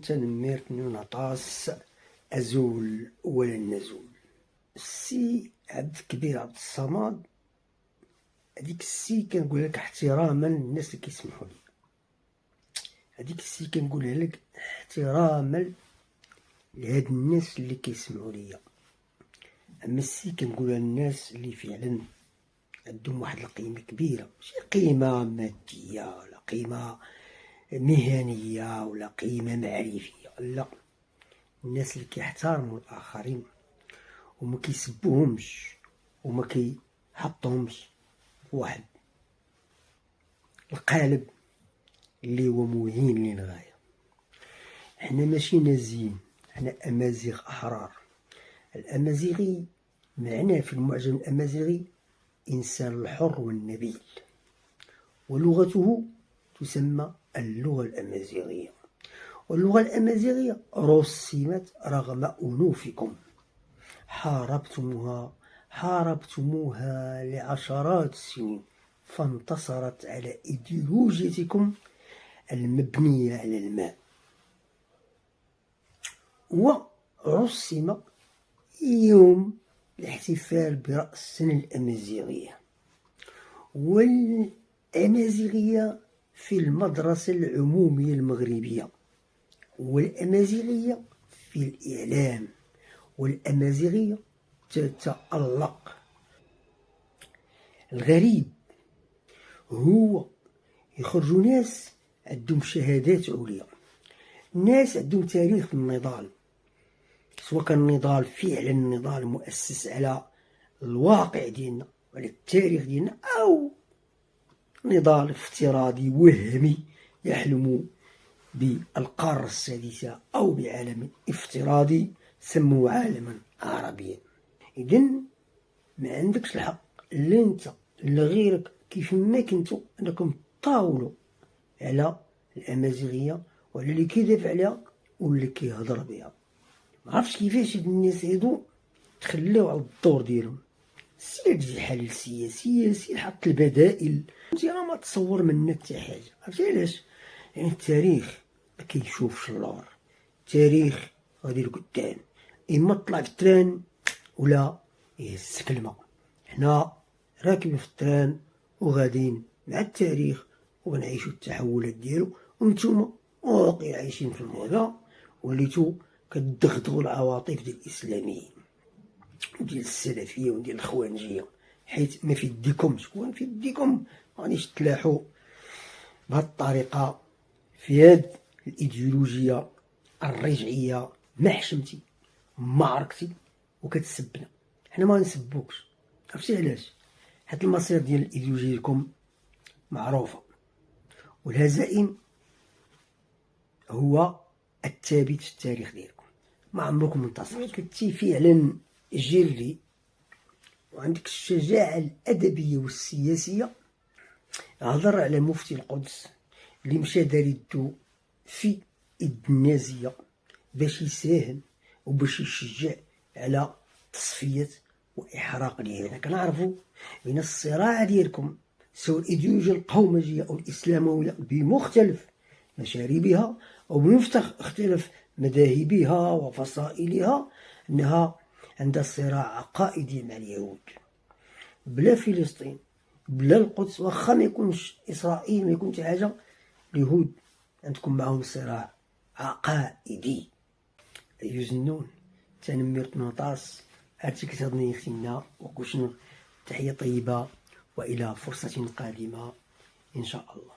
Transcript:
تنميرت نعطاس أزول ولا نزول. السي عبد الكبير عبد الصمد، هذيك السي كنقولها لك احتراما للناس اللي كيسمحوا لي، هذيك السي كنقولها لك احتراما لهاد الناس اللي كيسمعوا ليا. اما السي كنقولها للناس اللي فعلا عندهم واحد القيمه كبيره، ماشي قيمه ماديه ولا قيمه مهنيه ولا قيمه معرفيه، لا، الناس اللي كيحترموا الاخرين وما كيسبوهمش وما كيحطهمش واحد القالب اللي هو مهين للغايه. حنا ماشي نازيين، حنا امازيغ احرار. الامازيغي معناه في المعجم الامازيغي انسان الحر والنبيل، ولغته تسمى اللغه الامازيغيه. واللغه الامازيغيه رسمت رغم انوفكم، حاربتموها لعشرات السنين، فانتصرت على ايديولوجيتكم المبنيه على الماء. ورسم يوم الاحتفال برأس السنة الأمازيغية، والأمازيغية في المدرسة العمومية المغربية، والأمازيغية في الإعلام، والأمازيغية تتألق. الغريب هو يخرجوا ناس عندهم شهادات عليا، ناس عندهم تاريخ في النضال، سواء كان نضال فعلا نضال مؤسس على الواقع ديالنا وعلى التاريخ ديالنا، أو نضال افتراضي وهمي يحلم بالقارة السادسة أو بعالم افتراضي سموه عالما عربيا. إذن ما عندكش الحق لا انت لا غيرك كيف ما كنتو انكم تطاولوا على الامازيغيه وعلى اللي كيدافع عليها واللي كيهضر بها. ما عرفتش كيفاش هاد الناس هادو تخلاو على الدور ديالهم. سير تجي حليل سياسي حط البدائل، انت راه ما تصور منا حتى حاجه. عرفتي علاش؟ يعني التاريخ ما كيشوفش اللور، التاريخ غادي لقدام، اما طلع في التران ولا يهز كلمه. حنا راكبين في التران وغاديين مع التاريخ وغنعيشو التحولات ديالو، وانتوما باقي عايشين في الموضه، وليتو كتدغدغوا العواطف ديال الاسلاميين وديال السلفيه وديال الاخوانجيه، حيت ما في يديكمش. كون في يديكم غاديش تلاحوا بهاد الطريقه في هاد الايديولوجيه الرجعيه، ما حشمتي ما عركتي وكتسبنا. حنا ما نسبوكش، عرفتي علاش؟ حيت المصير ديال الايديولوجيه ديالكم معروفه، والهزائم هو الثابت في التاريخ ديالكم، ما عمركم انتصرتوا. كنتي فعلا جري وعندك الشجاعه الادبيه والسياسيه، هضر على مفتي القدس اللي مشى دار يدو في يد النازيه باش يساهم وباش يشجع على تصفيه واحراق ديالنا. كنعرفوا بين الصراع ديالكم سواء الايديولوجيا القومجيه او الاسلامويه بمختلف مشاربها او بمختلف مذاهبها وفصائلها، انها عندها صراع عقائدي مع اليهود. بلا فلسطين بلا القدس، واخا ما يكونش اسرائيل ما يكونش حاجه، اليهود عندكم معهم صراع عقائدي. يوزنون تنمير نعطاس، هادشي كتهضني ختمنا وكلشي. تحية طيبة وإلى فرصة قادمة إن شاء الله.